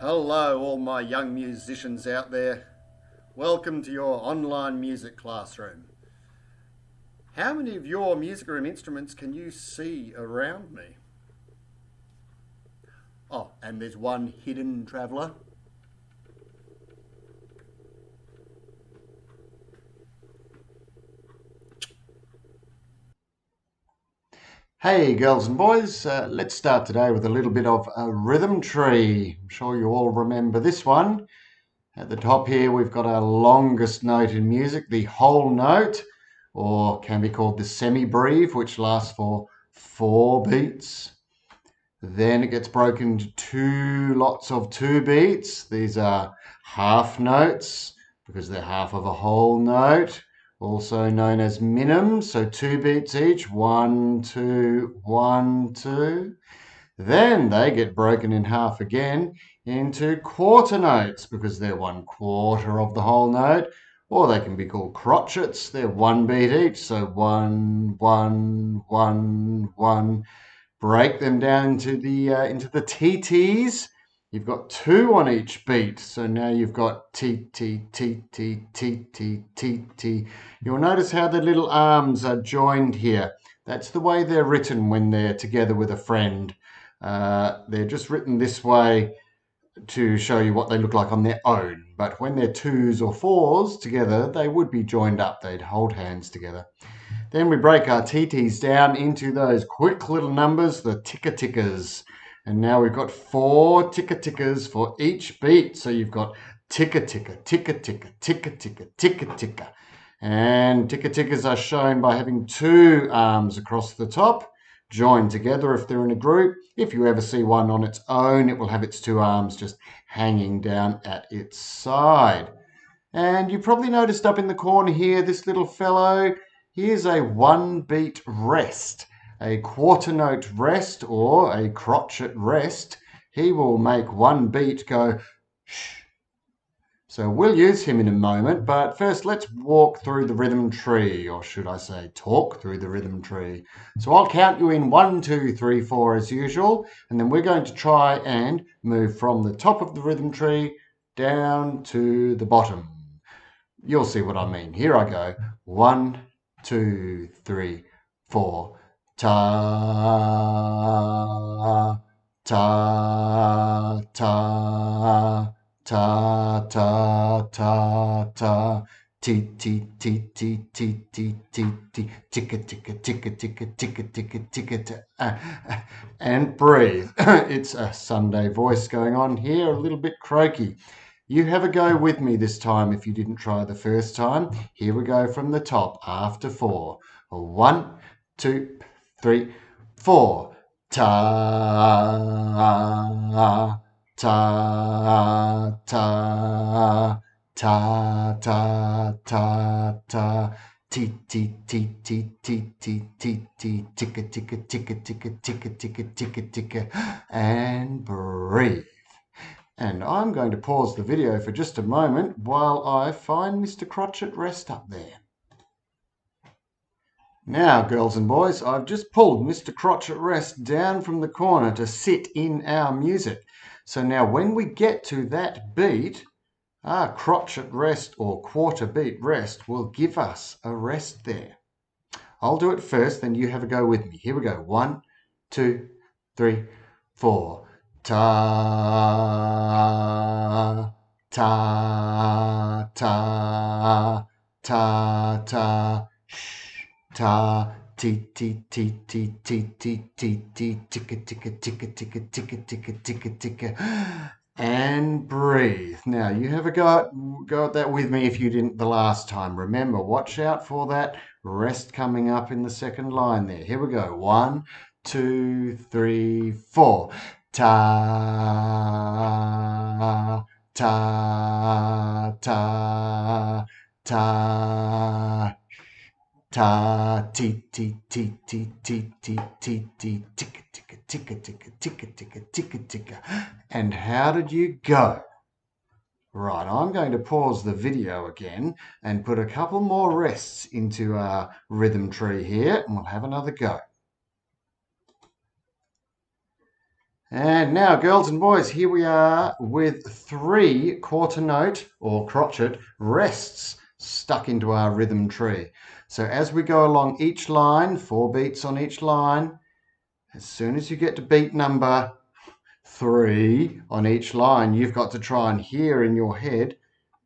Hello, all my young musicians out there. Welcome to your online music classroom. How many of your music room instruments can you see around me? Oh, and there's one hidden traveller. Hey girls and boys, let's start today with a little bit of a rhythm tree. I'm sure you all remember this one. At the top here we've got our longest note in music, the whole note, or can be called the semi-breve, which lasts for 4 beats. Then it gets broken into two lots of 2 beats. These are half notes because they're half of a whole note, also known as minim. So 2 beats each, 1, 2, 1, 2. Then they get broken in half again into quarter notes because they're 1/4 of the whole note, or they can be called crotchets. They're 1 beat each, so 1, 1, 1, 1. Break them down into the TTs. You've got two on each beat, so now you've got T T T T T T T T. You'll notice how the little arms are joined here. That's the way they're written when they're together with a friend. They're just written this way to show you what they look like on their own. But when they're twos or fours together, they would be joined up. They'd hold hands together. Then we break our TTs down into those quick little numbers, the ticker tickers. And now we've got 4 ticker tickers for each beat. So you've got ticker ticker, ticker ticker, ticker ticker, ticker ticker. And ticker tickers are shown by having two arms across the top, joined together if they're in a group. If you ever see one on its own, it will have its two arms just hanging down at its side. And you probably noticed up in the corner here, this little fellow. Here's a 1 beat rest, a quarter note rest or a crotchet rest. He will make 1 beat go shh. So we'll use him in a moment, but first let's walk through the rhythm tree, or should I say talk through the rhythm tree. So I'll count you in 1, 2, 3, 4 as usual, and then we're going to try and move from the top of the rhythm tree down to the bottom. You'll see what I mean. Here I go. 1, 2, 3, 4. Ta, ta, ta, ta, ta, ta, ta. T, T, T, T, T, T, T, T. Ticka, ticka, ticka, ticka, ticka, ticka, ticka, and breathe. It's a Sunday voice going on here, a little bit croaky. You have a go with me this time if you didn't try the first time. Here we go from the top after 4. 1, 2, 3, 4. Ta, ta, ta, ta, ta, ta, ta. T, T, T, T, T, T, T, T. Ticka, ticka, ticka, ticka, ticka, ticka, ticka, ticka. And breathe. And I'm going to pause the video for just a moment while I find Mr. Crotchet Rest up there. Now, girls and boys, I've just pulled Mr. Crotchet Rest down from the corner to sit in our music. So now when we get to that beat, our crotchet rest or quarter beat rest will give us a rest there. I'll do it first, then you have a go with me. Here we go. 1, 2, 3, 4. Ta, ta, ta, ta, ta, shh, ta, ti, ti, ti, ti, ti, ti, ti, ti, ticka, ticka, ticka, ticka, ticka, ticka, ticka, ticka, and breathe. Now, you have a go at that with me if you didn't the last time. Remember, watch out for that rest coming up in the second line there. Here we go. 1, 2, 3, 4. Ta, ta, ta, ta, ta, ti, ti, ti, ti, ti, ti, ti, ti, ticka, ticka, ticka, ticka, ticka, ticka, ticka, ticka. And how did you go? Right, I'm going to pause the video again and put a couple more rests into our rhythm tree here, and we'll have another go. And now, girls and boys, here we are with 3 quarter note or crotchet rests stuck into our rhythm tree. So as we go along each line, 4 beats on each line, as soon as you get to beat number 3 on each line, you've got to try and hear in your head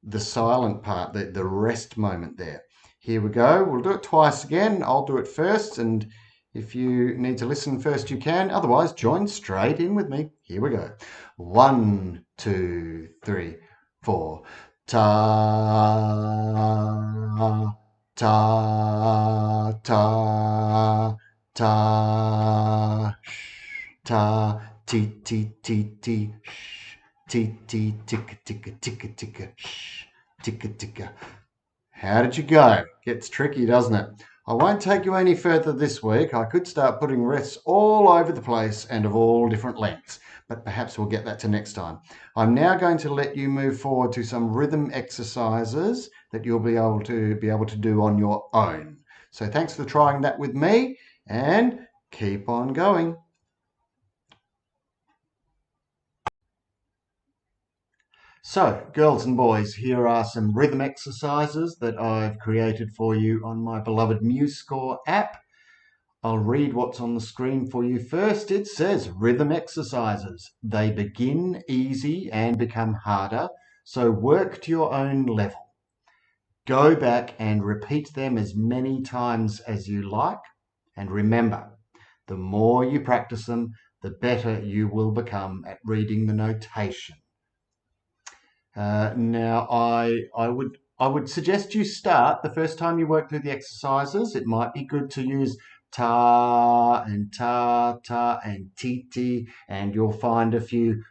the silent part, the rest moment there. Here we go. We'll do it twice again. I'll do it first, and if you need to listen first, you can. Otherwise, join straight in with me. Here we go. 1, 2, 3, 4. Ta, ta, ta, ta, ta, ti, ti, ti, ti, sh, ti, ti, ticka, ticka, ticka, ticka, sh, ticka, ticka. How did you go? Gets tricky, doesn't it? I won't take you any further this week. I could start putting rests all over the place and of all different lengths, but perhaps we'll get that to next time. I'm now going to let you move forward to some rhythm exercises that you'll be able to do on your own. So thanks for trying that with me, and keep on going. So, girls and boys, here are some rhythm exercises that I've created for you on my beloved MuseScore app. I'll read what's on the screen for you first. It says rhythm exercises. They begin easy and become harder, so work to your own level. Go back and repeat them as many times as you like. And remember, the more you practice them, the better you will become at reading the notation. Now, I would suggest you start the first time you work through the exercises. It might be good to use ta and ta and ti, and you'll find a few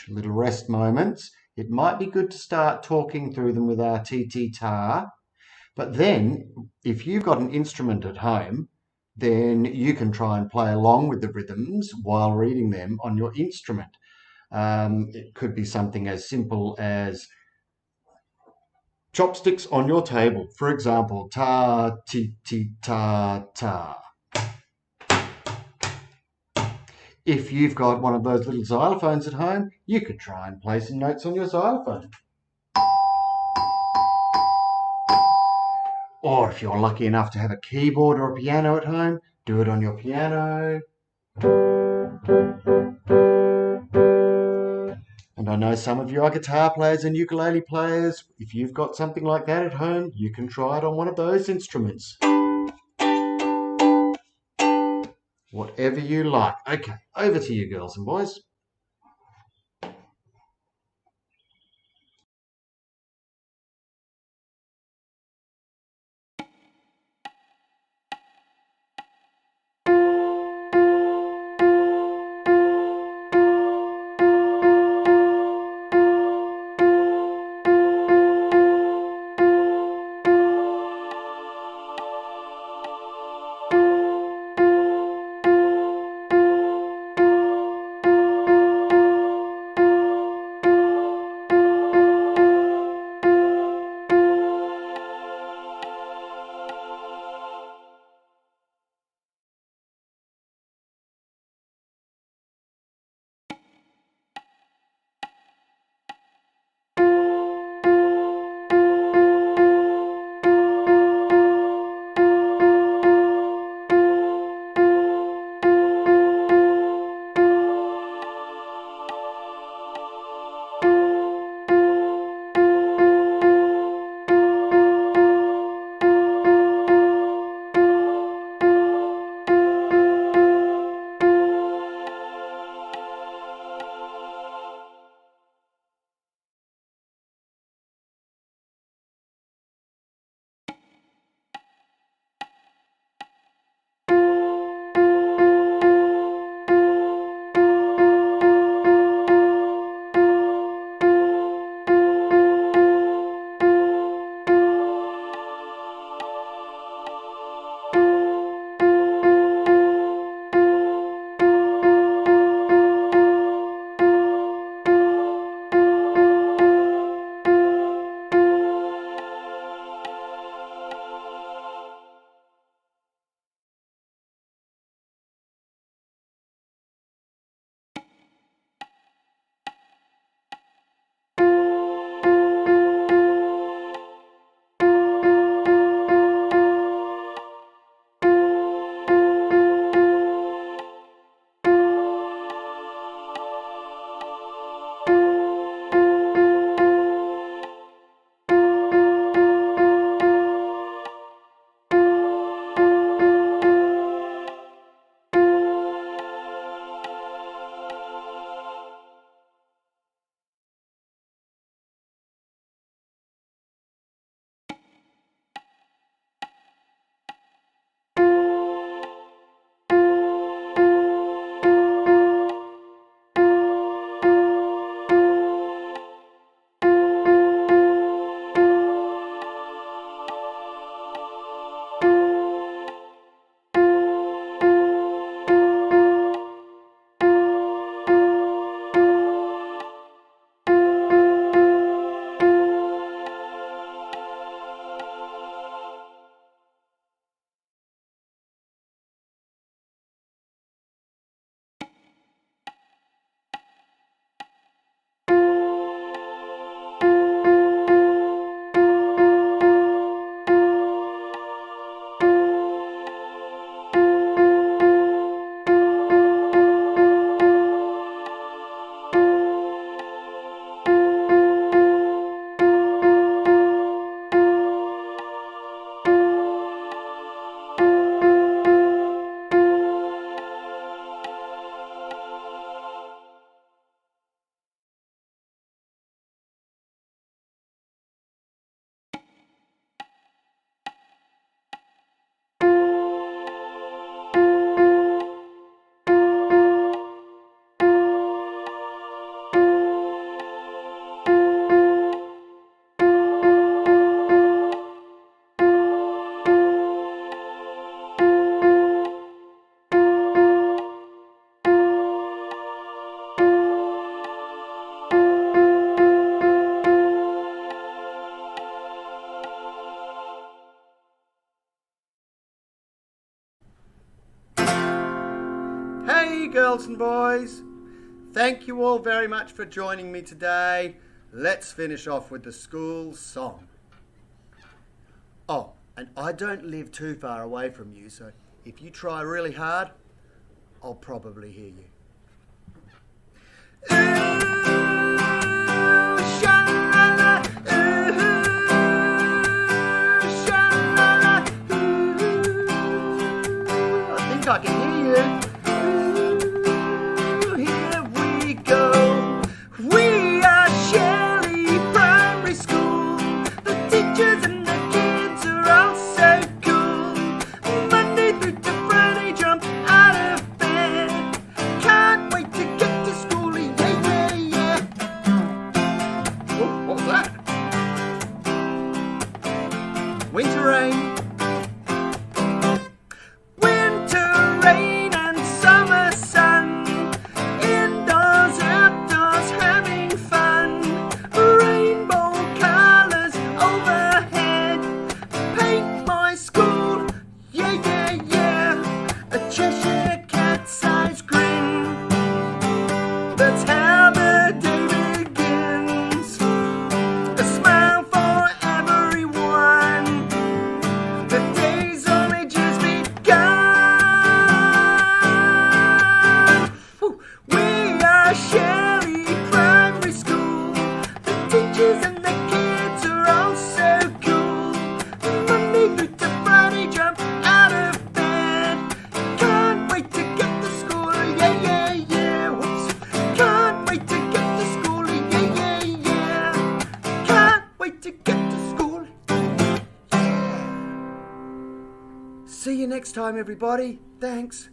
little rest moments. It might be good to start talking through them with our ti ta. But then, if you've got an instrument at home, then you can try and play along with the rhythms while reading them on your instrument. It could be something as simple as chopsticks on your table. For example, ta, ti, ti, ta, ta. If you've got one of those little xylophones at home, you could try and play some notes on your xylophone. Or if you're lucky enough to have a keyboard or a piano at home, do it on your piano. And I know some of you are guitar players and ukulele players. If you've got something like that at home, you can try it on one of those instruments. Whatever you like. Okay, over to you, girls and boys. Hey girls and boys, thank you all very much for joining me today. Let's finish off with the school song. Oh, and I don't live too far away from you, so if you try really hard, I'll probably hear you. I can hear you. Ooh, here we go. We are Shelley Primary School. The teachers and the kids are all so cool. Monday through to Friday, jump out of bed. Can't wait to get to school. Yeah, yeah, yeah. Oh, what was that? Winter rain. Rain and summer sun, indoors, outdoors, having fun. Rainbow colours overhead, paint my school, yeah, yeah, yeah. A Cheshire cat-sized grin, that's how the day begins. A smile for everyone, the day's only just begun. Shelley Primary School. The teachers and the kids are all so cool. Monday through to Friday, jump out of bed. Can't wait to get to school, yeah, yeah, yeah. Whoops. Can't wait to get to school, yeah, yeah, yeah. Can't wait to get to school, yeah. See you next time, everybody. Thanks.